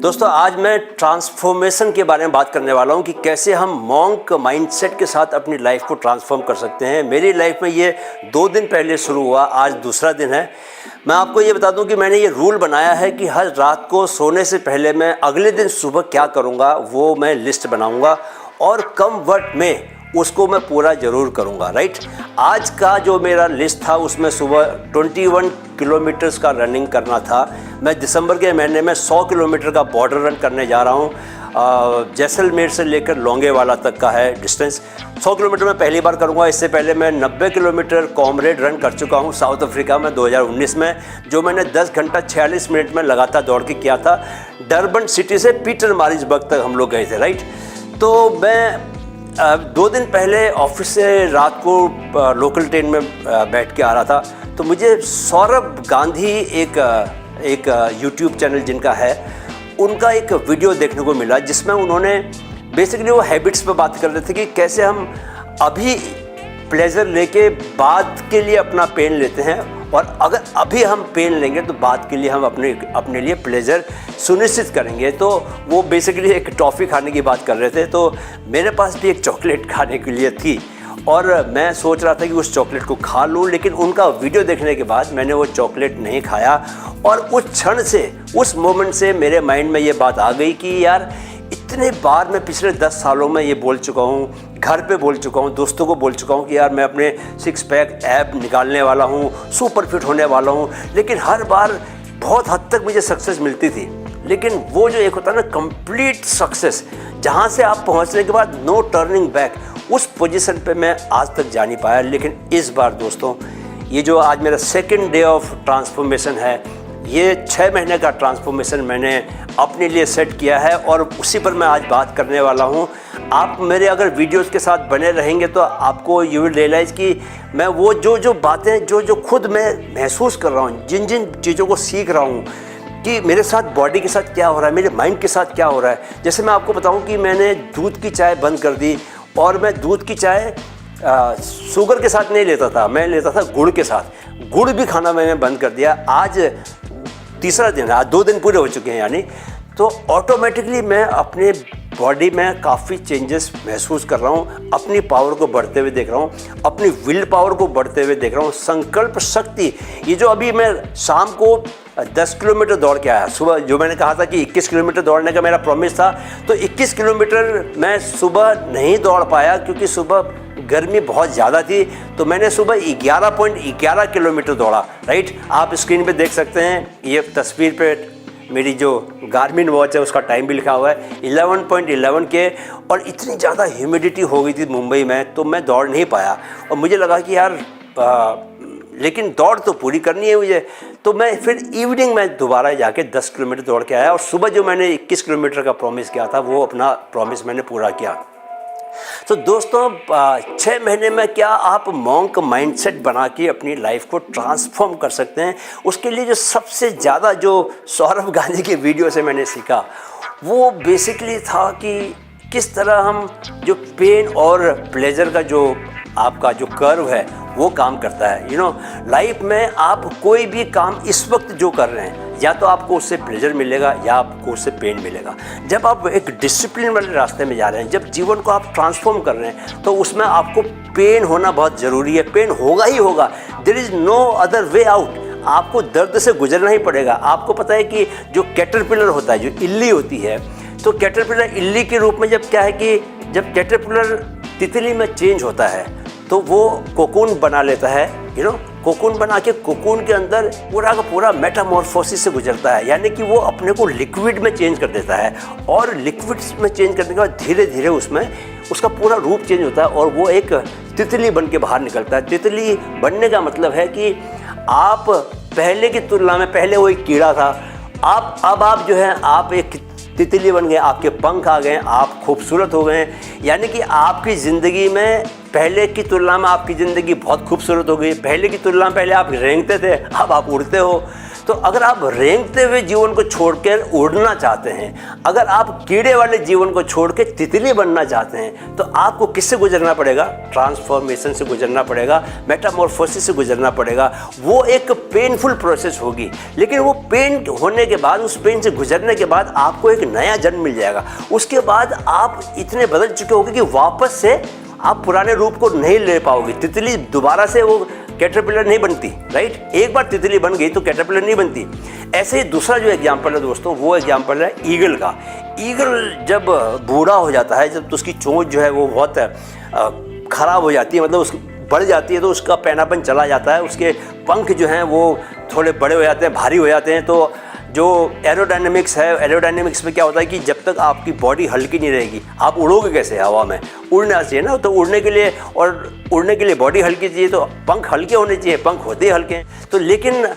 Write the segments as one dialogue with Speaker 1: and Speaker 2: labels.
Speaker 1: दोस्तों आज मैं ट्रांसफॉर्मेशन के बारे में बात करने वाला हूं कि कैसे हम मॉन्क माइंडसेट के साथ अपनी लाइफ को ट्रांसफॉर्म कर सकते हैं। मेरी लाइफ में ये 2 दिन पहले शुरू हुआ, आज दूसरा दिन है। मैं आपको ये बता दूं कि मैंने ये रूल बनाया है कि हर रात को सोने से पहले मैं अगले दिन सुबह क्या करूँगा वो मैं लिस्ट बनाऊँगा और कम वक्त में उसको मैं पूरा ज़रूर करूँगा। राइट, आज का जो मेरा लिस्ट था उसमें सुबह 21 किलोमीटर्स का रनिंग करना था। मैं दिसंबर के महीने में 100 किलोमीटर का बॉर्डर रन करने जा रहा हूँ। जैसलमेर से लेकर लोंगेवाला तक का है डिस्टेंस। 100 किलोमीटर मैं पहली बार करूँगा। इससे पहले मैं 90 किलोमीटर कॉमरेड रन कर चुका हूँ साउथ अफ्रीका में 2019 में, जो मैंने 10 घंटा 46 मिनट में लगातार दौड़ के किया था। डरबन सिटी से पीटरमारिट्जबर्ग तक हम लोग गए थे। राइट, तो मैं 2 दिन पहले ऑफिस से रात को लोकल ट्रेन में बैठ के आ रहा था, तो मुझे सौरभ गांधी एक यूट्यूब चैनल जिनका है, उनका एक वीडियो देखने को मिला जिसमें उन्होंने बेसिकली वो हैबिट्स पे बात कर रहे थे कि कैसे हम अभी प्लेजर लेके बाद के लिए अपना पेन लेते हैं, और अगर अभी हम पेन लेंगे तो बाद के लिए हम अपने लिए प्लेजर सुनिश्चित करेंगे। तो वो बेसिकली एक टॉफ़ी खाने की बात कर रहे थे। तो मेरे पास भी एक चॉकलेट खाने के लिए थी और मैं सोच रहा था कि उस चॉकलेट को खा लूँ, लेकिन उनका वीडियो देखने के बाद मैंने वो चॉकलेट नहीं खाया। और उस क्षण से, उस मोमेंट से मेरे माइंड में ये बात आ गई कि यार इतने बार मैं पिछले 10 सालों में ये बोल चुका हूँ, घर पे बोल चुका हूँ, दोस्तों को बोल चुका हूँ कि यार मैं अपने 6 पैक ऐप निकालने वाला हूँ, सुपर फिट होने वाला हूँ, लेकिन हर बार बहुत हद तक मुझे सक्सेस मिलती थी। लेकिन वो जो एक होता है ना कंप्लीट सक्सेस, जहाँ से आप पहुँचने के बाद नो टर्निंग बैक, उस पोजीशन पे मैं आज तक जा नहीं पाया। लेकिन इस बार दोस्तों, ये जो आज मेरा 2nd डे ऑफ ट्रांसफॉर्मेशन है, ये 6 महीने का ट्रांसफॉर्मेशन मैंने अपने लिए सेट किया है और उसी पर मैं आज बात करने वाला हूँ। आप मेरे अगर वीडियोस के साथ बने रहेंगे तो आपको यू विल रियलाइज़ कि मैं वो जो बातें जो खुद मैं महसूस कर रहा हूँ, जिन चीज़ों को सीख रहा हूँ कि मेरे साथ बॉडी के साथ क्या हो रहा है, मेरे माइंड के साथ क्या हो रहा है। जैसे मैं आपको बताऊँ कि मैंने दूध की चाय बंद कर दी और मैं दूध की चाय शुगर के साथ नहीं लेता था, मैं लेता था गुड़ के साथ। गुड़ भी खाना मैंने बंद कर दिया। आज तीसरा दिन है, आज 2 दिन पूरे हो चुके हैं यानी। तो ऑटोमेटिकली मैं अपने बॉडी में काफ़ी चेंजेस महसूस कर रहा हूँ, अपनी पावर को बढ़ते हुए देख रहा हूँ, अपनी विल पावर को बढ़ते हुए देख रहा हूँ, संकल्प शक्ति। ये जो अभी मैं शाम को 10 किलोमीटर दौड़ के आया, सुबह जो मैंने कहा था कि 21 किलोमीटर दौड़ने का मेरा प्रॉमिस था, तो 21 किलोमीटर मैं सुबह नहीं दौड़ पाया क्योंकि सुबह गर्मी बहुत ज़्यादा थी। तो मैंने सुबह 11.11 किलोमीटर दौड़ा। राइट, आप स्क्रीन पे देख सकते हैं, ये तस्वीर पे मेरी जो गार्मिन वॉच है उसका टाइम भी लिखा हुआ है 11.11 के। और इतनी ज़्यादा ह्यूमिडिटी हो गई थी मुंबई में, तो मैं दौड़ नहीं पाया। और मुझे लगा कि यार लेकिन दौड़ तो पूरी करनी है मुझे। तो मैं फिर इवनिंग में दोबारा जाके 10 किलोमीटर दौड़ के आया और सुबह जो मैंने 21 किलोमीटर का प्रॉमिस किया था वो अपना प्रॉमिस मैंने पूरा किया। तो दोस्तों 6 महीने में क्या आप मॉन्क माइंडसेट बना के अपनी लाइफ को ट्रांसफॉर्म कर सकते हैं। उसके लिए जो सबसे ज़्यादा जो सौरभ गांधी के वीडियो से मैंने सीखा वो बेसिकली था कि किस तरह हम जो पेन और प्लेजर का जो आपका जो कर्व है वो काम करता है। लाइफ में आप कोई भी काम इस वक्त जो कर रहे हैं, या तो आपको उससे प्लेजर मिलेगा या आपको उससे पेन मिलेगा। जब आप एक डिसिप्लिन वाले रास्ते में जा रहे हैं, जब जीवन को आप ट्रांसफॉर्म कर रहे हैं, तो उसमें आपको पेन होना बहुत ज़रूरी है। पेन होगा ही होगा, there is no other way out. आपको दर्द से गुजरना ही पड़ेगा। आपको पता है कि जो कैटरपिलर होता है, जो इल्ली होती है, तो कैटरपिलर इल्ली के रूप में जब क्या है कि जब कैटरपिलर तितली में चेंज होता है तो वो कोकून बना लेता है। कोकून बना के कोकून के अंदर पूरा का पूरा मेटामॉर्फोसिस से गुजरता है, यानी कि वो अपने को लिक्विड में चेंज कर देता है। और लिक्विड में चेंज करने के बाद धीरे धीरे उसमें उसका पूरा रूप चेंज होता है और वो एक तितली बन के बाहर निकलता है। तितली बनने का मतलब है कि आप पहले की तुलना में, पहले वो एक कीड़ा था, अब आप जो है आप एक तितली बन गए, आपके पंख आ गए, आप खूबसूरत हो गए। यानी कि आपकी ज़िंदगी में पहले की तुलना में आपकी ज़िंदगी बहुत खूबसूरत हो गई। पहले की तुलना में पहले आप रेंगते थे, अब आप उड़ते हो। तो अगर आप रेंगते हुए जीवन को छोड़कर उड़ना चाहते हैं, अगर आप कीड़े वाले जीवन को छोड़ के तितली बनना चाहते हैं, तो आपको किससे गुजरना पड़ेगा? ट्रांसफॉर्मेशन से गुजरना पड़ेगा, मेटामॉर्फोसिस से गुजरना पड़ेगा। वो एक पेनफुल प्रोसेस होगी, लेकिन वो पेन होने के बाद, उस पेन से गुजरने के बाद आपको एक नया जन्म मिल जाएगा। उसके बाद आप इतने बदल चुके होंगे कि वापस से आप पुराने रूप को नहीं ले पाओगे। तितली दोबारा से वो कैटरपिलर नहीं बनती, राइट? एक बार तितली बन गई तो कैटरपिलर नहीं बनती। ऐसे ही दूसरा जो एग्जाम्पल है दोस्तों, वो एग्जाम्पल है ईगल का। ईगल जब बूढ़ा हो जाता है, जब तो उसकी चोंच जो है वो बहुत ख़राब हो जाती है, मतलब उसकी बढ़ जाती है, तो उसका पैनापन चला जाता है, उसके पंख जो हैं वो थोड़े बड़े हो जाते हैं, भारी हो जाते हैं। तो जो एरोडायनेमिक्स है, एरोडायनेमिक्स में क्या होता है कि जब तक आपकी बॉडी हल्की नहीं रहेगी, आप उड़ोगे कैसे? हवा में उड़ना चाहिए ना, तो उड़ने के लिए, और उड़ने के लिए बॉडी हल्की चाहिए, तो पंख हल्के होने चाहिए, पंख होते ही हल्के हैं। तो लेकिन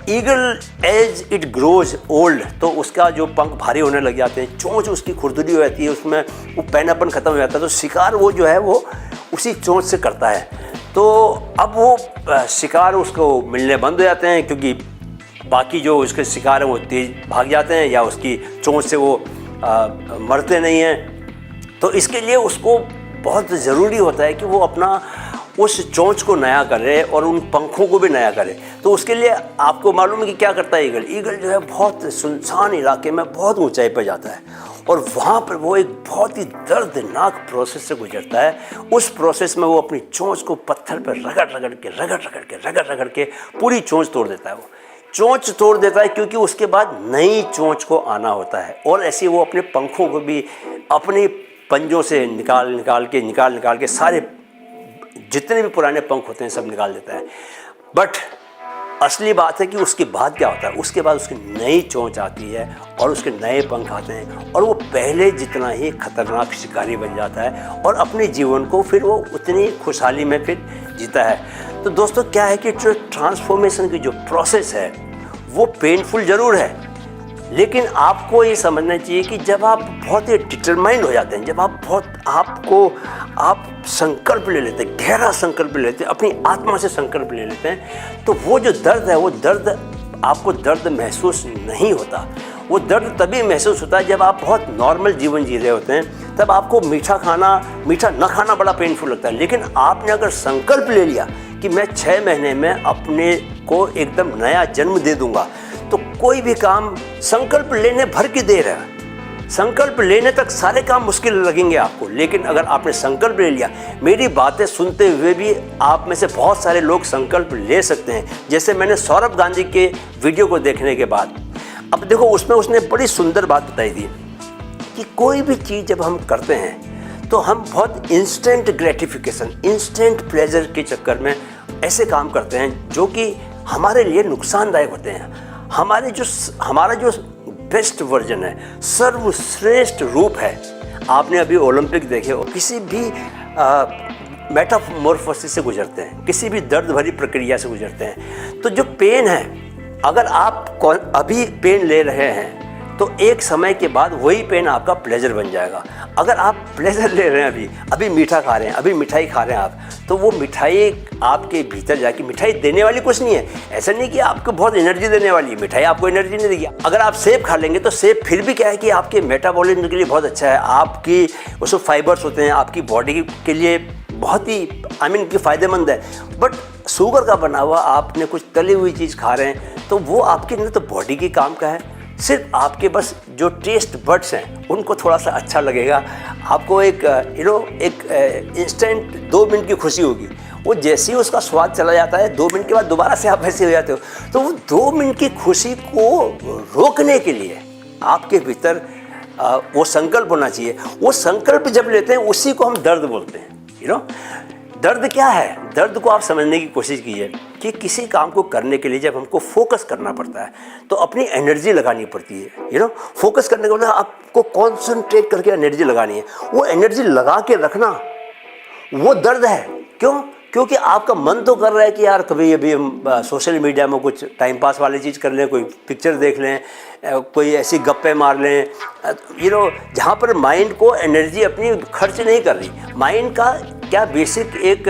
Speaker 1: eagle as it grows old, तो उसका जो पंख भारी होने लग जाते हैं, चोंच उसकी खुरदुरी हो जाती है, उसमें वो पैनापन खत्म हो जाता है, तो शिकार वो जो है वो उसी चोंच से करता है। तो अब वो शिकार उसको मिलने बंद हो जाते हैं, क्योंकि बाकी जो उसके शिकार हैं वो तेज भाग जाते हैं, या उसकी चोंच से वो मरते नहीं हैं। तो इसके लिए उसको बहुत ज़रूरी होता है कि वो अपना उस चोंच को नया करे और उन पंखों को भी नया करे। तो उसके लिए आपको मालूम है कि क्या करता है ईगल? ईगल जो है बहुत सुनसान इलाके में बहुत ऊंचाई पर जाता है, और वहाँ पर वो एक बहुत ही दर्दनाक प्रोसेस से गुजरता है। उस प्रोसेस में वो अपनी चोंच को पत्थर पर रगड़ के पूरी चोंच तोड़ देता है। वो चोंच तोड़ देता है, क्योंकि उसके बाद नई चोंच को आना होता है। और ऐसे वो अपने पंखों को भी अपने पंजों से निकाल के सारे जितने भी पुराने पंख होते हैं सब निकाल देता है। बट असली बात है कि उसके बाद क्या होता है? उसके बाद उसकी नई चोंच आती है और उसके नए पंख आते हैं, और वो पहले जितना ही खतरनाक शिकारी बन जाता है, और अपने जीवन को फिर वो उतनी खुशहाली में फिर जीता है। तो दोस्तों क्या है कि जो ट्रांसफॉर्मेशन की जो प्रोसेस है वो पेनफुल ज़रूर है, लेकिन आपको ये समझना चाहिए कि जब आप बहुत ही डिटरमाइंड हो जाते हैं, जब आप संकल्प ले लेते हैं, गहरा संकल्प ले लेते हैं, अपनी आत्मा से संकल्प ले लेते हैं, तो वो जो दर्द है, वो दर्द आपको दर्द महसूस नहीं होता। वो दर्द तभी महसूस होता है जब आप बहुत नॉर्मल जीवन जी रहे होते हैं, तब आपको मीठा न खाना बड़ा पेनफुल लगता है। लेकिन आपने अगर संकल्प ले लिया कि मैं 6 महीने में अपने को एकदम नया जन्म दे दूंगा, तो कोई भी काम संकल्प लेने भर की देर है। संकल्प लेने तक सारे काम मुश्किल लगेंगे आपको, लेकिन अगर आपने संकल्प ले लिया, मेरी बातें सुनते हुए भी आप में से बहुत सारे लोग संकल्प ले सकते हैं। जैसे मैंने सौरभ गांधी के वीडियो को देखने के बाद, अब देखो उसमें उसने बड़ी सुंदर बात बताई थी कि कोई भी चीज़ जब हम करते हैं तो हम बहुत इंस्टेंट ग्रेटिफिकेशन, इंस्टेंट प्लेजर के चक्कर में ऐसे काम करते हैं जो कि हमारे लिए नुकसानदायक होते हैं। हमारा जो बेस्ट वर्जन है, सर्वश्रेष्ठ रूप है, आपने अभी ओलंपिक देखे हो, किसी भी मेटामॉर्फोसिस से गुजरते हैं, किसी भी दर्द भरी प्रक्रिया से गुजरते हैं। तो जो पेन है, अगर आप अभी पेन ले रहे हैं तो एक समय के बाद वही पेन आपका प्लेजर बन जाएगा। अगर आप प्लेजर ले रहे हैं, अभी मीठा खा रहे हैं, अभी मिठाई खा रहे हैं आप, तो वो मिठाई आपके भीतर जाके, मिठाई देने वाली कुछ नहीं है, ऐसा नहीं कि आपको बहुत एनर्जी देने वाली है, मिठाई आपको एनर्जी नहीं देगी। अगर आप सेब खा लेंगे तो सेब फिर भी क्या है कि आपके मेटाबॉलिज्म के लिए बहुत अच्छा है, आपकी उसमें फाइबर्स होते हैं, आपकी बॉडी के लिए बहुत ही कि फ़ायदेमंद है। बट शुगर का बना हुआ आपने कुछ तली हुई चीज़ खा रहे हैं, तो वो आपके न तो बॉडी के काम का है, सिर्फ आपके बस जो टेस्ट बड्स हैं उनको थोड़ा सा अच्छा लगेगा। आपको एक इंस्टेंट 2 मिनट की खुशी होगी, वो जैसे ही उसका स्वाद चला जाता है 2 मिनट के बाद दोबारा से आप वैसे हो जाते हो। तो वो 2 मिनट की खुशी को रोकने के लिए आपके भीतर वो संकल्प होना चाहिए। वो संकल्प जब लेते हैं उसी को हम दर्द बोलते हैं। दर्द क्या है? दर्द को आप समझने की कोशिश कीजिए कि किसी काम को करने के लिए जब हमको फोकस करना पड़ता है तो अपनी एनर्जी लगानी पड़ती है। फोकस करने के बाद आपको कॉन्सेंट्रेट करके एनर्जी लगानी है। वो एनर्जी लगा के रखना वो दर्द है। क्यों? क्योंकि आपका मन तो कर रहा है कि यार कभी अभी हम सोशल मीडिया में कुछ टाइम पास वाली चीज़ कर लें, कोई पिक्चर देख लें, कोई ऐसी गप्पे मार लें, जहाँ पर माइंड को एनर्जी अपनी खर्च नहीं कर रही। माइंड का क्या बेसिक एक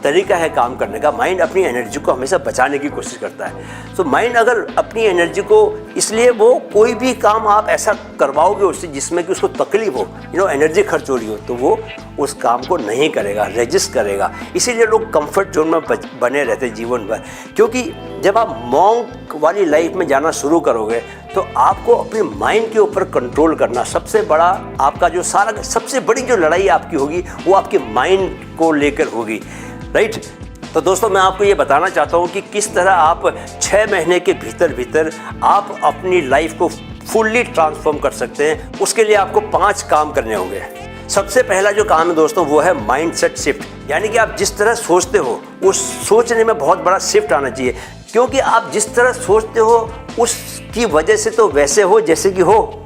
Speaker 1: तरीका है काम करने का। माइंड अपनी एनर्जी को हमेशा बचाने की कोशिश करता है। तो माइंड अगर अपनी एनर्जी को, इसलिए वो कोई भी काम आप ऐसा करवाओगे उससे जिसमें कि उसको तकलीफ हो, एनर्जी खर्च हो रही हो, तो वो उस काम को नहीं करेगा, रेजिस्ट करेगा। इसीलिए लोग कंफर्ट जोन में बने रहते जीवन भर, क्योंकि जब आप मॉन्क वाली लाइफ में जाना शुरू करोगे तो आपको अपने माइंड के ऊपर कंट्रोल करना सबसे बड़ा, आपका जो सारा सबसे बड़ी जो लड़ाई आपकी होगी वो आपके माइंड को लेकर होगी, राइट। तो दोस्तों, मैं आपको ये बताना चाहता हूँ कि किस तरह आप 6 महीने के भीतर आप अपनी लाइफ को फुल्ली ट्रांसफॉर्म कर सकते हैं। उसके लिए आपको 5 काम करने होंगे। सबसे पहला जो काम है दोस्तों वो है माइंडसेट शिफ्ट, यानी कि आप जिस तरह सोचते हो उस सोचने में बहुत बड़ा शिफ्ट आना चाहिए, क्योंकि आप जिस तरह सोचते हो उसकी वजह से तो वैसे हो जैसे कि हो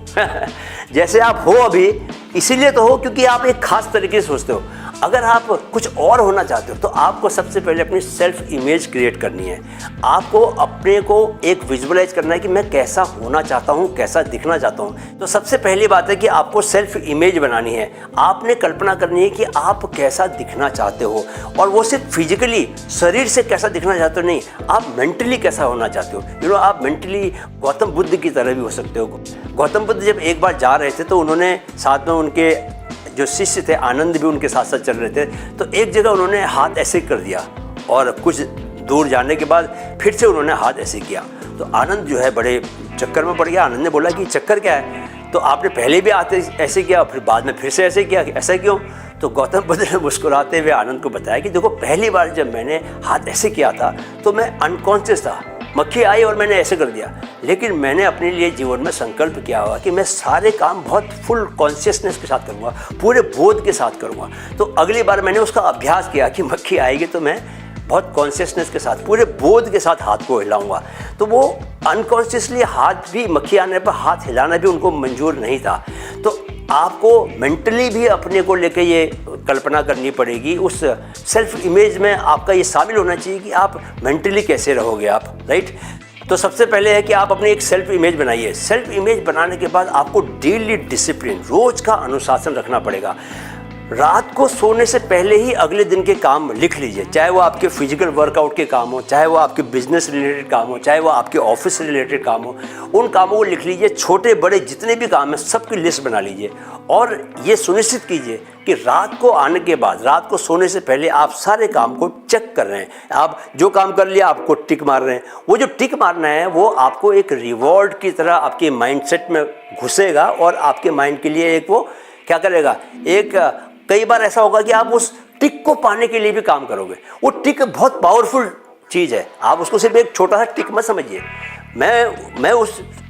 Speaker 1: जैसे आप हो अभी, इसीलिए तो हो क्योंकि आप एक खास तरीके से सोचते हो। अगर आप कुछ और होना चाहते हो तो आपको सबसे पहले अपनी सेल्फ इमेज क्रिएट करनी है। आपको अपने को एक विजुअलाइज करना है कि मैं कैसा होना चाहता हूँ, कैसा दिखना चाहता हूँ। तो सबसे पहली बात है कि आपको सेल्फ इमेज बनानी है। आपने कल्पना करनी है कि आप कैसा दिखना चाहते हो, और वो सिर्फ फिजिकली शरीर से कैसा दिखना चाहते हो नहीं, आप मेंटली कैसा होना चाहते हो। आप मेंटली गौतम बुद्ध की तरह भी हो सकते हो। गौतम बुद्ध जब एक बार जा रहे थे तो उन्होंने साथ में उनके जो शिष्य थे, आनंद भी उनके साथ साथ चल रहे थे, तो एक जगह उन्होंने हाथ ऐसे कर दिया और कुछ दूर जाने के बाद फिर से उन्होंने हाथ ऐसे किया। तो आनंद जो है बड़े चक्कर में पड़ गया। आनंद ने बोला कि चक्कर क्या है, तो आपने पहले भी आते ऐसे किया फिर बाद में फिर से ऐसे किया, ऐसा क्यों? तो गौतम बुद्ध ने मुस्कुराते हुए आनंद को बताया कि देखो, पहली बार जब मैंने हाथ ऐसे किया था तो मैं अनकॉन्शियस था, मक्खी आई और मैंने ऐसे कर दिया, लेकिन मैंने अपने लिए जीवन में संकल्प किया हुआ कि मैं सारे काम बहुत फुल कॉन्शियसनेस के साथ करूँगा, पूरे बोध के साथ करूँगा। तो अगली बार मैंने उसका अभ्यास किया कि मक्खी आएगी तो मैं बहुत कॉन्शियसनेस के साथ, पूरे बोध के साथ हाथ को हिलाऊंगा। तो वो अनकॉन्शियसली हाथ भी, मक्खी आने पर हाथ हिलाना भी उनको मंजूर नहीं था। तो आपको मेंटली भी अपने को लेके ये कल्पना करनी पड़ेगी। उस सेल्फ इमेज में आपका ये शामिल होना चाहिए कि आप मेंटली कैसे रहोगे आप, राइट। तो सबसे पहले है कि आप अपनी एक सेल्फ इमेज बनाइए। सेल्फ इमेज बनाने के बाद आपको डेली डिसिप्लिन, रोज का अनुशासन रखना पड़ेगा। रात को सोने से पहले ही अगले दिन के काम लिख लीजिए, चाहे वो आपके फिजिकल वर्कआउट के काम हो, चाहे वो आपके बिजनेस रिलेटेड काम हो, चाहे वो आपके ऑफिस से रिलेटेड काम हो। उन कामों को लिख लीजिए, छोटे बड़े जितने भी काम हैं सबकी लिस्ट बना लीजिए, और ये सुनिश्चित कीजिए कि रात को आने के बाद, रात को सोने से पहले आप सारे काम को चेक कर रहे हैं। आप जो काम कर लिया आपको टिक मार रहे हैं। वो जो टिक मारना है वो आपको एक रिवॉर्ड की तरह आपके माइंडसेट में घुसेगा, और आपके माइंड के लिए एक वो क्या करेगा, एक कई बार ऐसा होगा कि आप उस टिक को पाने के लिए भी काम करोगे। वो टिक बहुत पावरफुल चीज़ है, आप उसको सिर्फ एक छोटा सा टिक मत समझिए। मैं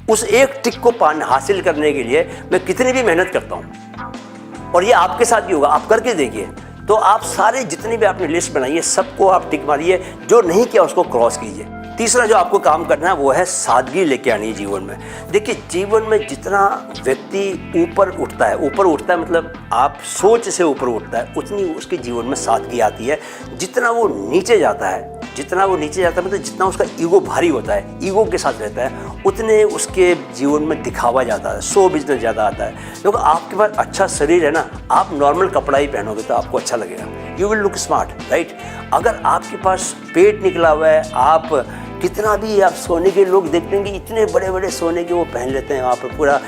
Speaker 1: उस एक टिक को हासिल करने के लिए मैं कितनी भी मेहनत करता हूँ, और ये आपके साथ भी होगा। आप करके देखिए, तो आप सारे जितनी भी आपने लिस्ट बनाई है सबको आप टिक मारिए, जो नहीं किया उसको क्रॉस कीजिए। तीसरा जो आपको काम करना है वो है सादगी लेके आनी है जीवन में। देखिए, जीवन में जितना व्यक्ति ऊपर उठता है मतलब आप सोच से ऊपर उठता है, उतनी उसके जीवन में सादगी आती है। जितना वो नीचे जाता है मतलब जितना उसका ईगो भारी होता है, ईगो के साथ रहता है, उतने उसके जीवन में दिखावा जाता है, शो बिजनेस ज़्यादा आता है। क्योंकि आपके पास अच्छा शरीर है ना, आप नॉर्मल कपड़ा ही पहनोगे तो आपको अच्छा लगेगा, you will look smart, right. अगर आपके पास पेट निकला हुआ है, आप कितना भी आप सोने के लोग देखते हैं कि इतने बड़े बड़े सोने के वो पहन लेते हैं, वहाँ पर पूरा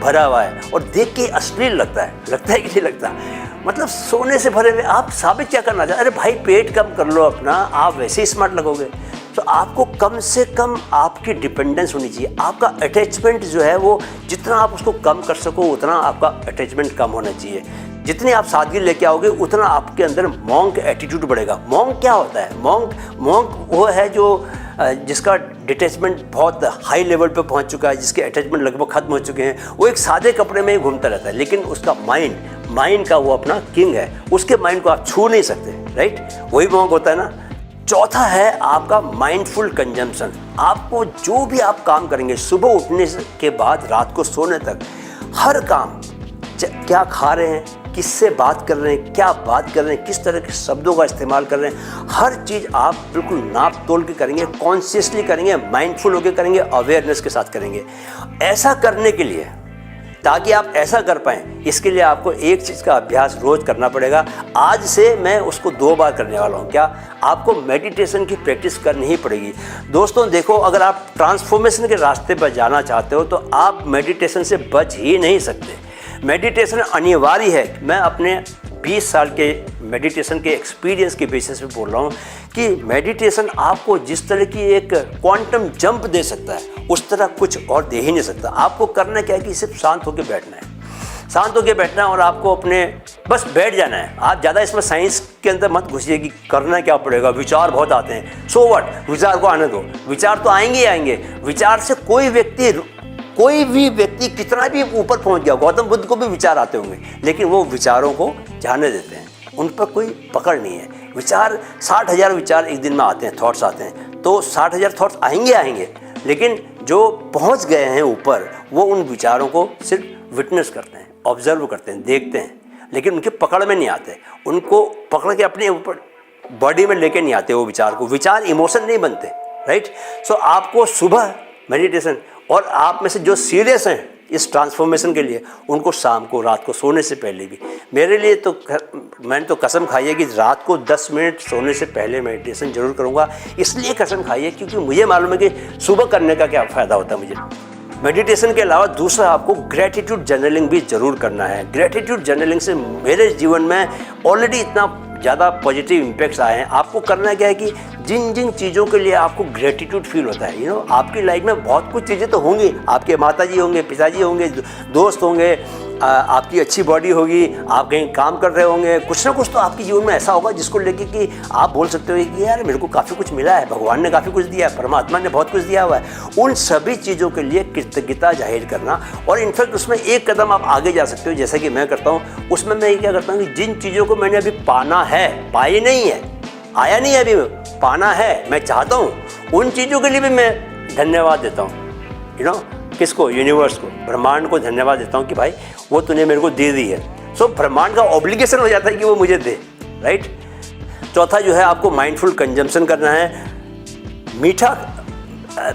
Speaker 1: भरा हुआ है, और देख के अश्लील लगता है कि नहीं लगता। मतलब सोने से भरे हुए आप साबित क्या करना चाहते? अरे भाई, पेट कम कर लो अपना, आप वैसे ही स्मार्ट लगोगे। तो आपको कम से कम आपकी डिपेंडेंस होनी चाहिए। आपका अटैचमेंट जो है वो जितना आप उसको कम कर सको उतना आपका अटैचमेंट कम होना चाहिए। जितनी आप सादगी लेके आओगे उतना आपके अंदर मॉन्क एटीट्यूड बढ़ेगा। मॉन्क क्या होता है? मॉन्क वो है जो जिसका डिटैचमेंट बहुत हाई लेवल पे पहुंच चुका है, जिसके अटैचमेंट लगभग खत्म हो चुके हैं। वो एक सादे कपड़े में ही घूमता रहता है, लेकिन उसका माइंड का वो अपना किंग है। उसके माइंड को आप छू नहीं सकते, राइट। वही मॉन्क होता है ना। चौथा है आपका माइंडफुल कंजम्पशन। आपको जो भी आप काम करेंगे, सुबह उठने के बाद रात को सोने तक, हर काम, क्या खा रहे हैं, किससे बात कर रहे हैं, क्या बात कर रहे हैं, किस तरह के शब्दों का इस्तेमाल कर रहे हैं, हर चीज़ आप बिल्कुल नाप तोल के करेंगे, कॉन्शियसली करेंगे, माइंडफुल होकर करेंगे, अवेयरनेस के साथ करेंगे। ऐसा करने के लिए ताकि आप ऐसा कर पाएँ, इसके लिए आपको एक चीज़ का अभ्यास रोज़ करना पड़ेगा। आज से मैं उसको 2 बार करने वाला हूँ। क्या? आपको मेडिटेशन की प्रैक्टिस करनी ही पड़ेगी। दोस्तों देखो, अगर आप ट्रांसफॉर्मेशन के रास्ते पर जाना चाहते हो तो आप मेडिटेशन से बच ही नहीं सकते। मेडिटेशन अनिवार्य है। मैं अपने 20 साल के मेडिटेशन के एक्सपीरियंस के बेसिस पे बोल रहा हूँ कि मेडिटेशन आपको जिस तरह की एक क्वांटम जंप दे सकता है, उस तरह कुछ और दे ही नहीं सकता। आपको करना क्या है कि सिर्फ शांत होकर बैठना है, शांत होकर बैठना है और आपको अपने बस बैठ जाना है। आप ज़्यादा इसमें साइंस के अंदर मत घुसिए कि करना क्या पड़ेगा, विचार बहुत आते हैं। सो व्हाट, विचार को आने दो, विचार तो आएंगे ही आएंगे। विचार से कोई भी व्यक्ति कितना भी ऊपर पहुंच गया, गौतम बुद्ध को भी विचार आते होंगे, लेकिन वो विचारों को जाने देते हैं, उन पर कोई पकड़ नहीं है। विचार 60,000 विचार एक दिन में आते हैं, थॉट्स आते हैं, तो 60,000 थॉट्स आएंगे, लेकिन जो पहुंच गए हैं ऊपर, वो उन विचारों को सिर्फ विटनेस करते हैं, ऑब्जर्व करते हैं, देखते हैं, लेकिन उनके पकड़ में नहीं आते। उनको पकड़ के अपने ऊपर बॉडी में लेके नहीं आते वो विचार को। विचार इमोशन नहीं बनते, राइट। सो आपको सुबह मेडिटेशन, और आप में से जो सीरियस हैं इस ट्रांसफॉर्मेशन के लिए, उनको शाम को, रात को सोने से पहले भी, मेरे लिए तो मैंने तो कसम खाई है कि रात को 10 मिनट सोने से पहले मेडिटेशन जरूर करूँगा। इसलिए कसम खाई है क्योंकि मुझे मालूम है कि सुबह करने का क्या फ़ायदा होता है मुझे। मेडिटेशन के अलावा दूसरा आपको ग्रेटिट्यूड जर्नलिंग भी ज़रूर करना है। ग्रेटिट्यूड जर्नलिंग से मेरे जीवन में ऑलरेडी इतना ज़्यादा पॉजिटिव इम्पैक्ट्स आए हैं। आपको करना क्या है कि जिन जिन चीज़ों के लिए आपको ग्रेटिट्यूड फील होता है, आपकी लाइफ में बहुत कुछ चीज़ें तो होंगी, आपके माताजी होंगे, पिताजी होंगे, दोस्त होंगे, आपकी अच्छी बॉडी होगी, आप कहीं काम कर रहे होंगे, कुछ ना कुछ तो आपके जीवन में ऐसा होगा जिसको लेके कि आप बोल सकते हो कि यार मेरे को काफ़ी कुछ मिला है, भगवान ने काफ़ी कुछ दिया है, परमात्मा ने बहुत कुछ दिया हुआ है। उन सभी चीज़ों के लिए कृतज्ञता जाहिर करना, और इनफैक्ट उसमें एक कदम आप आगे जा सकते हो, जैसा कि मैं करता हूँ। उसमें मैं ये क्या करता हूँ कि जिन चीज़ों को मैंने अभी पाना है, पाई नहीं है, आया नहीं है, अभी पाना है, मैं चाहता हूँ, उन चीज़ों के लिए भी मैं धन्यवाद देता हूँ। किसको? यूनिवर्स को, ब्रह्मांड को धन्यवाद देता हूँ कि भाई वो तूने मेरे को दे दी है। सो ब्रह्मांड का ऑब्लिगेशन हो जाता है कि वो मुझे दे, राइट। चौथा जो है, आपको माइंडफुल कंजम्पशन करना है। मीठा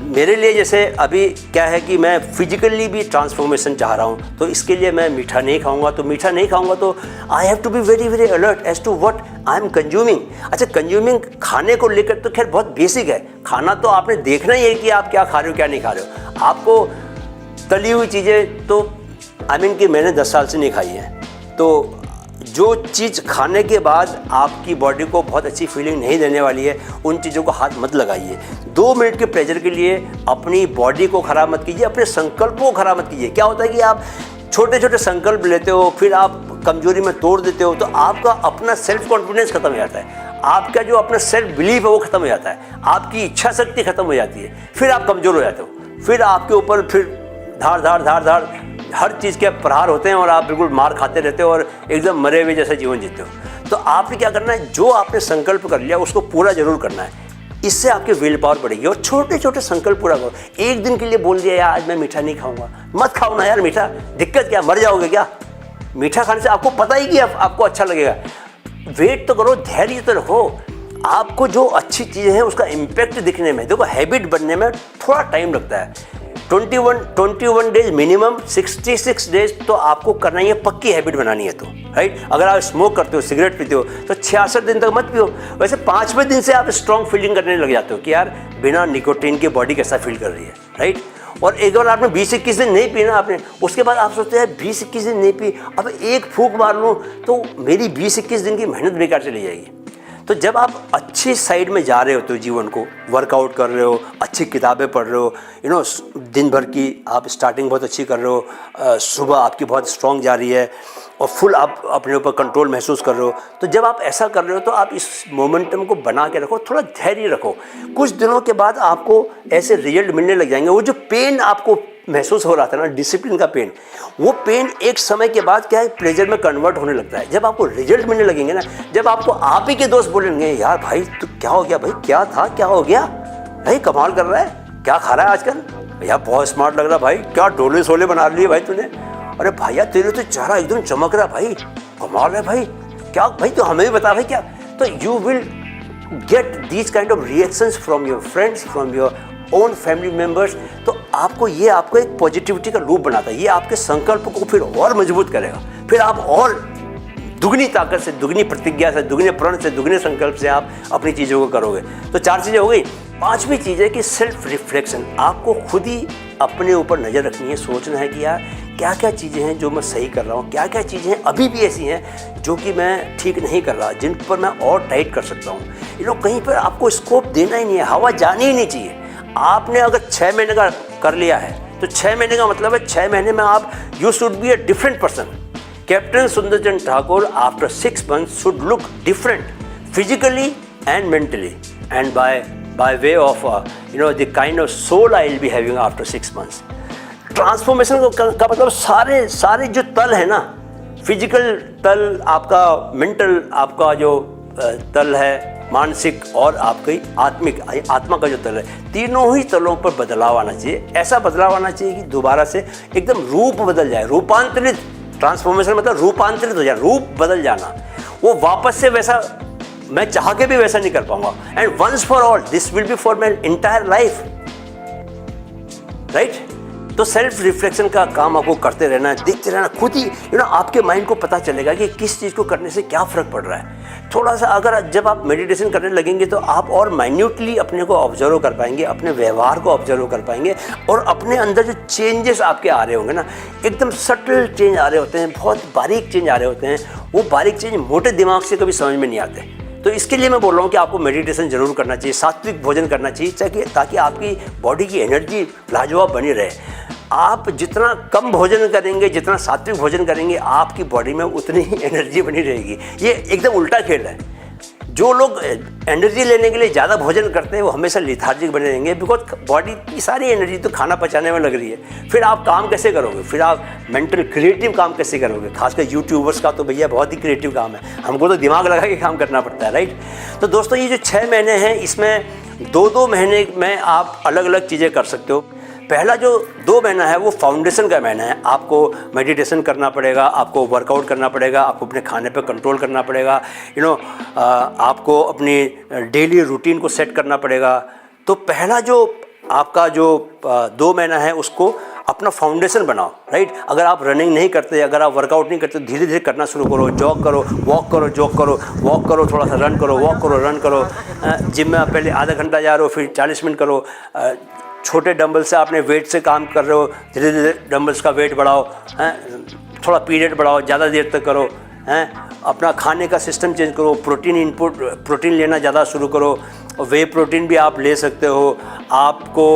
Speaker 1: मेरे लिए जैसे अभी क्या है कि मैं फिजिकली भी ट्रांसफॉर्मेशन चाह रहा हूँ, तो इसके लिए मैं मीठा नहीं खाऊंगा। तो मीठा नहीं खाऊंगा तो I have to be very very alert as to what I am consuming. अच्छा, कंज्यूमिंग खाने को लेकर तो खैर बहुत बेसिक है। खाना तो आपने देखना ही है कि आप क्या खा रहे हो क्या नहीं खा रहे हो। आपको तली हुई चीज़ें तो कि मैंने 10 साल से नहीं खाई है, तो जो चीज़ खाने के बाद आपकी बॉडी को बहुत अच्छी फीलिंग नहीं देने वाली है, उन चीज़ों को हाथ मत लगाइए। 2 मिनट के प्लेजर के लिए अपनी बॉडी को ख़राब मत कीजिए, अपने संकल्पों को ख़राब मत कीजिए। क्या होता है कि आप छोटे छोटे संकल्प लेते हो, फिर आप कमजोरी में तोड़ देते हो, तो आपका अपना सेल्फ कॉन्फिडेंस खत्म हो जाता है, आपका जो अपना सेल्फ बिलीफ है वो खत्म हो जाता है, आपकी इच्छा शक्ति खत्म हो जाती है, फिर आप कमज़ोर हो जाते हो, फिर आपके ऊपर फिर धार धार धार धार हर चीज़ के प्रहार होते हैं और आप बिल्कुल मार खाते रहते हो और एकदम मरे हुए जैसा जीवन जीते हो। तो आपने क्या करना है, जो आपने संकल्प कर लिया उसको पूरा जरूर करना है। इससे आपकी विल पावर बढ़ेगी। और छोटे छोटे संकल्प पूरा करो। एक दिन के लिए बोल दिया यार आज मैं मीठा नहीं खाऊंगा, मत खाओ ना यार मीठा, दिक्कत क्या, मर जाओगे क्या? मीठा खाने से आपको पता ही कि आपको अच्छा लगेगा। वेट तो करो, धैर्य तो रखो। आपको जो अच्छी चीज़ें हैं उसका इम्पैक्ट दिखने में, देखो हैबिट बनने में थोड़ा टाइम लगता है। 21 डेज मिनिमम, 66 डेज तो आपको करना ही है, पक्की हैबिट बनानी है तो, राइट। अगर आप स्मोक करते हो, सिगरेट पीते हो तो 66 दिन तक मत पियो। वैसे 5वें दिन से आप स्ट्रॉन्ग फीलिंग करने लग जाते हो कि यार बिना निकोटीन के बॉडी कैसा फील कर रही है, राइट। और एक बार आपने 20-21 दिन नहीं पीना आपने, उसके बाद आप सोचते हैं 20-21 दिन नहीं पी, अब एक फूंक मार लूँ तो मेरी 20-21 दिन की मेहनत बेकार चली जाएगी। तो जब आप अच्छी साइड में जा रहे हो तो जीवन को वर्कआउट कर रहे हो, अच्छी किताबें पढ़ रहे हो, दिन भर की आप स्टार्टिंग बहुत अच्छी कर रहे हो, सुबह आपकी बहुत स्ट्रॉन्ग जा रही है और फुल आप अपने ऊपर कंट्रोल महसूस कर रहे हो। तो जब आप ऐसा कर रहे हो तो आप इस मोमेंटम को बना के रखो, थोड़ा धैर्य रखो। कुछ दिनों के बाद आपको ऐसे रिजल्ट मिलने लग जाएंगे। वो जो पेन आपको महसूस हो रहा था ना, डिसिप्लिन का पेन, वो पेन एक समय के बाद क्या है, प्लेजर में कन्वर्ट होने लगता है। जब आपको रिजल्ट मिलने लगेंगे ना, जब आपको आप ही के दोस्त बोलेंगे यार भाई तू क्या हो गया भाई, क्या था, क्या हो गया भाई, कमाल कर रहा है, क्या खा रहा है आजकल यार, बहुत स्मार्ट लग रहा भाई, क्या डोले सोले बना लिए भाई तूने, अरे भैया तेरे तो चेहरा एकदम चमक रहा भाई, कमाल है भाई, क्या भाई तो हमें भी बता भाई क्या। तो you will get these kind of reactions from your friends, from your own family members, तो आपको एक पॉजिटिविटी का लूप बनाता है। ये आपके संकल्प को फिर और मजबूत करेगा। फिर आप और दुगनी ताकत से, दुगनी प्रतिज्ञा से, दुगने प्रण से, दुगने संकल्प से आप अपनी चीज़ों को करोगे। तो 4 चीज़ें हो गई। 5वीं चीज़ है कि सेल्फ रिफ्लेक्शन। आपको खुद ही अपने ऊपर नज़र रखनी है, सोचना है कि यार क्या क्या चीज़ें हैं जो मैं सही कर रहा हूँ, क्या क्या चीज़ें हैं अभी भी ऐसी हैं जो कि मैं ठीक नहीं कर रहा, जिन पर मैं और टाइट कर सकता हूँ। कहीं पर आपको स्कोप देना ही नहीं है, हवा जानी ही नहीं चाहिए। आपने अगर 6 महीने का कर लिया है तो 6 महीने का मतलब है 6 महीने में आप you should be a different person. Captain Sundarchand Thakur after 6 months should look different physically and mentally and by way of the kind of soul I will be having after 6 months. Transformation का मतलब सारे जो तल है ना, फिजिकल तल, आपका mental, आपका जो तल है मानसिक, और आपकी आत्मा का जो तल है, तीनों ही तलों पर बदलाव आना चाहिए। ऐसा बदलाव आना चाहिए कि दोबारा से एकदम रूप बदल जाए, रूपांतरित। ट्रांसफॉर्मेशन मतलब रूपांतरित हो जाए, रूप बदल जाना। वो वापस से वैसा मैं चाह के भी वैसा नहीं कर पाऊंगा। And once for all this will be for my entire life, right. तो सेल्फ रिफ्लेक्शन का काम आपको करते रहना है, देखते रहना, खुद ही आपके माइंड को पता चलेगा कि किस चीज़ को करने से क्या फ़र्क पड़ रहा है। थोड़ा सा अगर जब आप मेडिटेशन करने लगेंगे तो आप और माइन्यूटली अपने को ऑब्जर्व कर पाएंगे, अपने व्यवहार को ऑब्जर्व कर पाएंगे, और अपने अंदर जो चेंजेस आपके आ रहे होंगे ना, एकदम सटल चेंज आ रहे होते हैं, बहुत बारीक चेंज आ रहे होते हैं। वो बारीक चेंज मोटे दिमाग से कभी समझ में नहीं आते। तो इसके लिए मैं बोल रहा हूँ कि आपको मेडिटेशन जरूर करना चाहिए, सात्विक भोजन करना चाहिए, ताकि आपकी बॉडी की एनर्जी लाजवाब बनी रहे। आप जितना कम भोजन करेंगे, जितना सात्विक भोजन करेंगे, आपकी बॉडी में उतनी ही एनर्जी बनी रहेगी। ये एकदम उल्टा खेल है। जो लोग एनर्जी लेने के लिए ज़्यादा भोजन करते हैं वो हमेशा लिथार्जिक बने रहेंगे, बिकॉज बॉडी की सारी एनर्जी तो खाना पचाने में लग रही है। फिर आप काम कैसे करोगे, फिर आप मेंटल क्रिएटिव काम कैसे करोगे। खासकर यूट्यूबर्स का तो भैया बहुत ही क्रिएटिव काम है, हमको तो दिमाग लगा के काम करना पड़ता है, राइट। तो दोस्तों ये जो 6 महीने हैं, इसमें 2-2 महीने में आप अलग अलग चीज़ें कर सकते हो। पहला जो 2 महीना है वो फाउंडेशन का महीना है। आपको मेडिटेशन करना पड़ेगा, आपको वर्कआउट करना पड़ेगा, आपको अपने खाने पे कंट्रोल करना पड़ेगा, आपको अपनी डेली रूटीन को सेट करना पड़ेगा। तो पहला जो आपका जो 2 महीना है उसको अपना फाउंडेशन बनाओ, राइट। अगर आप रनिंग नहीं करते, अगर आप वर्कआउट नहीं करते, धीरे धीरे करना शुरू करो। जॉग करो, वॉक करो, जॉग करो, वॉक करो, थोड़ा सा रन करो, वॉक करो, रन करो। जिम में पहले आधा घंटा जा रहे हो, फिर 40 मिनट करो। छोटे डंबल से आपने वेट से काम कर रहे हो, धीरे धीरे डंबल्स का वेट बढ़ाओ, थोड़ा पीरियड बढ़ाओ, ज़्यादा देर तक करो। अपना खाने का सिस्टम चेंज करो, प्रोटीन लेना ज़्यादा शुरू करो। वे प्रोटीन भी आप ले सकते हो। आपको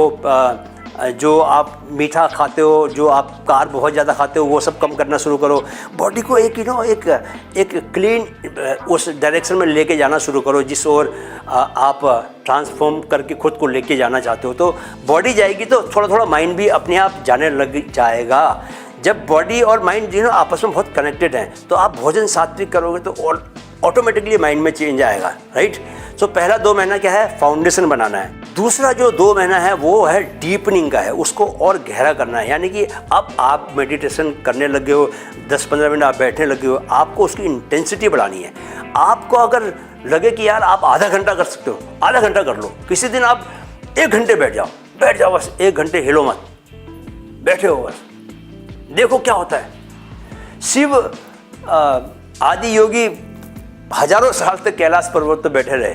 Speaker 1: जो आप मीठा खाते हो, जो आप कार्ब बहुत ज़्यादा खाते हो, वो सब कम करना शुरू करो। बॉडी को एक क्लीन उस डायरेक्शन में लेके जाना शुरू करो जिस ओर आप ट्रांसफॉर्म करके खुद को लेके जाना चाहते हो। तो बॉडी जाएगी तो थोड़ा थोड़ा माइंड भी अपने आप जाने लग जाएगा। जब बॉडी और माइंड आपस में बहुत कनेक्टेड हैं, तो आप भोजन सात्विक करोगे तो ऑटोमेटिकली माइंड में चेंज आएगा, राइट। सो पहला 2 महीना क्या है, फाउंडेशन बनाना है। दूसरा जो 2 महीना है वो है डीपनिंग का है, उसको और गहरा करना है। यानी कि अब आप मेडिटेशन करने लगे हो, 10-15 मिनट आप बैठने लगे हो, आपको उसकी इंटेंसिटी बढ़ानी है। आपको अगर लगे कि यार आप आधा घंटा कर सकते हो, आधा घंटा कर लो। किसी दिन आप 1 घंटे बैठ जाओ, बस 1 घंटे हिलो मत, बैठे हो बस, देखो क्या होता है। शिव आदि योगी हजारों साल तक कैलाश पर्वत पर बैठे रहे।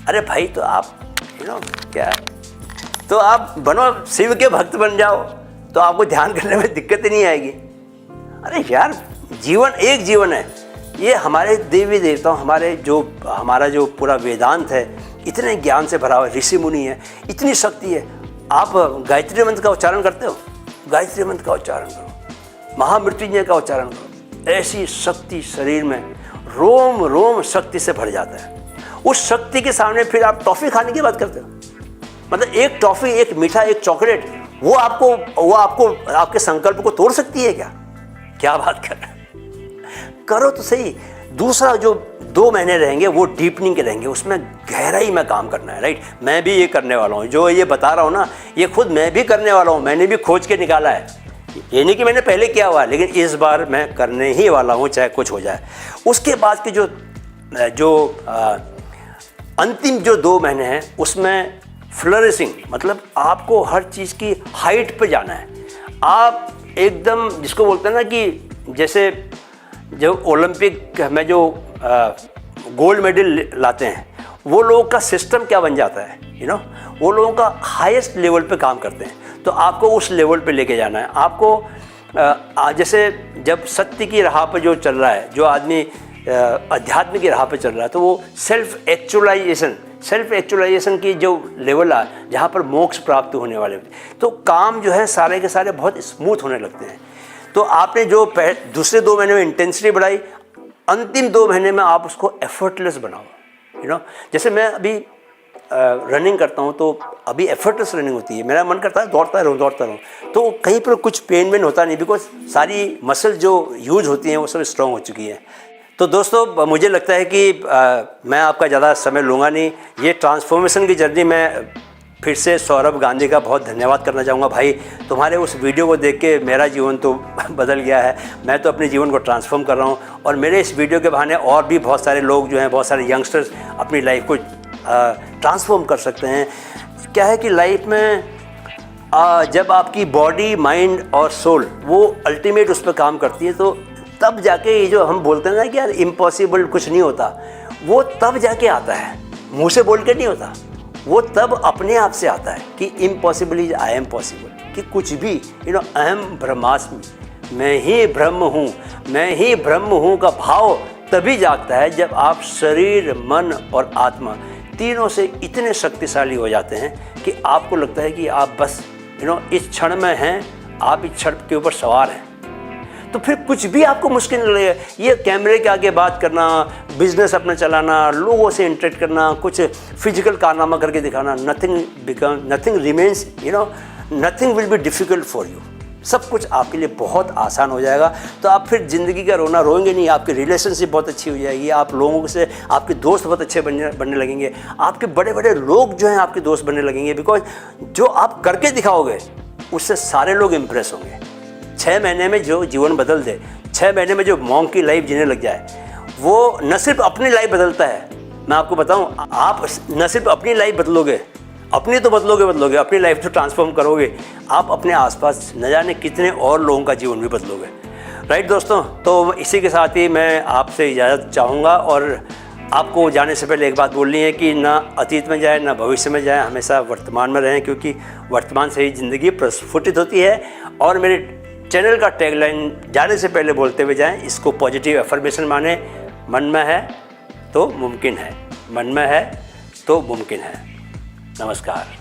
Speaker 1: अरे भाई, तो आप क्या, तो आप बनो शिव के भक्त बन जाओ, तो आपको ध्यान करने में दिक्कत ही नहीं आएगी। अरे यार, जीवन एक जीवन है। ये हमारे देवी देवता, हमारा जो पूरा वेदांत है, इतने ज्ञान से भरा हुआ, ऋषि मुनि है, इतनी शक्ति है। आप गायत्री मंत्र का उच्चारण करते हो, गायत्री मंत्र का उच्चारण करो, महामृत्युंजय का उच्चारण करो। ऐसी शक्ति शरीर में रोम रोम शक्ति से भर जाता है। उस शक्ति के सामने फिर आप टॉफ़ी खाने की बात करते हो। मतलब एक टॉफ़ी, एक मीठा, एक चॉकलेट, वो आपको आपके संकल्प को तोड़ सकती है क्या? क्या बात कर रहे हैं? करो तो सही। दूसरा जो 2 महीने रहेंगे वो डीपनिंग के रहेंगे, उसमें गहराई में काम करना है, राइट। मैं भी ये करने वाला हूँ, जो ये बता रहा हूँ ना, ये खुद मैं भी करने वाला हूँ। मैंने भी खोज के निकाला है, ये नहीं कि मैंने पहले किया हुआ, लेकिन इस बार मैं करने ही वाला हूँ, चाहे कुछ हो जाए। उसके बाद के जो अंतिम जो 2 महीने हैं, उसमें फ्लरिशिंग मतलब आपको हर चीज़ की हाइट पे जाना है। आप एकदम जिसको बोलते हैं ना कि जैसे जब ओलंपिक में जो गोल्ड मेडल लाते हैं वो लोगों का सिस्टम क्या बन जाता है, वो लोगों का हाईएस्ट लेवल पे काम करते हैं। तो आपको उस लेवल पे लेके जाना है। आपको जैसे जब सत्य की राह पे जो चल रहा है, जो आदमी अध्यात्म की राह पे चल रहा है, तो वो सेल्फ एक्चुअलाइजेशन की जो लेवल है जहाँ पर मोक्ष प्राप्त होने वाले, तो काम जो है सारे के सारे बहुत स्मूथ होने लगते हैं। तो आपने जो दूसरे 2 महीने में इंटेंसिटी बढ़ाई, अंतिम 2 महीने में आप उसको एफर्टलेस बनाओ। जैसे मैं अभी रनिंग करता हूँ तो अभी एफर्टलेस रनिंग होती है, मेरा मन करता है दौड़ता रहूँ, तो कहीं पर कुछ पेन होता नहीं, बिकॉज सारी मसल जो यूज होती हैं वो सब स्ट्रॉन्ग हो चुकी है। तो दोस्तों मुझे लगता है कि मैं आपका ज़्यादा समय लूँगा नहीं। ये ट्रांसफॉर्मेशन की जर्नी में फिर से सौरभ गांधी का बहुत धन्यवाद करना चाहूँगा। भाई तुम्हारे उस वीडियो को देख के मेरा जीवन तो बदल गया है। मैं तो अपने जीवन को ट्रांसफॉर्म कर रहा हूँ और मेरे इस वीडियो के बहाने और भी बहुत सारे लोग जो हैं, बहुत सारे यंगस्टर्स अपनी लाइफ को ट्रांसफॉर्म कर सकते हैं। क्या है कि लाइफ में जब आपकी बॉडी, माइंड और सोल वो अल्टीमेट उस पर काम करती है, तो तब जाके ये जो हम बोलते हैं ना कि यार इम्पॉसिबल कुछ नहीं होता, वो तब जाके आता है। मुंह से बोल के नहीं होता, वो तब अपने आप से आता है कि impossible is I am possible, कि कुछ भी अहम ब्रह्मास्मि, मैं ही ब्रह्म हूँ, मैं ही ब्रह्म हूँ का भाव तभी जागता है जब आप शरीर, मन और आत्मा तीनों से इतने शक्तिशाली हो जाते हैं कि आपको लगता है कि आप बस इस क्षण में हैं, आप इस क्षण के ऊपर सवार हैं। तो फिर कुछ भी आपको मुश्किल नहीं लगेगा। ये कैमरे के आगे बात करना, बिजनेस अपना चलाना, लोगों से इंटरेक्ट करना, कुछ फिजिकल कारनामा करके दिखाना, nothing remains, nothing will be difficult for you. सब कुछ आपके लिए बहुत आसान हो जाएगा। तो आप फिर ज़िंदगी का रोना रोएंगे नहीं, आपकी रिलेशनशिप बहुत अच्छी हो जाएगी, आप लोगों से, आपके दोस्त बहुत अच्छे बनने लगेंगे, आपके बड़े बड़े लोग जो हैं आपके दोस्त बनने लगेंगे, बिकॉज जो आप करके दिखाओगे उससे सारे लोग इम्प्रेस होंगे। 6 महीने में जो जीवन बदल दे, 6 महीने में जो मॉन्क की लाइफ जीने लग जाए, वो न सिर्फ अपनी लाइफ बदलता है, मैं आपको बताऊं, आप न सिर्फ अपनी लाइफ बदलोगे, अपनी तो बदलोगे, अपनी लाइफ तो ट्रांसफॉर्म करोगे, आप अपने आसपास न जाने कितने और लोगों का जीवन भी बदलोगे। राइट दोस्तों, तो इसी के साथ ही मैं आपसे इजाज़त चाहूँगा और आपको जाने से पहले एक बात बोलनी है कि ना अतीत में जाए ना भविष्य में जाए, हमेशा वर्तमान में रहें, क्योंकि वर्तमान से ही ज़िंदगी प्रस्फुटित होती है। और मेरे चैनल का टैगलाइन जाने से पहले बोलते हुए जाएं, इसको पॉजिटिव अफर्मेशन माने, मन में है तो मुमकिन है, मन में है तो मुमकिन है। नमस्कार।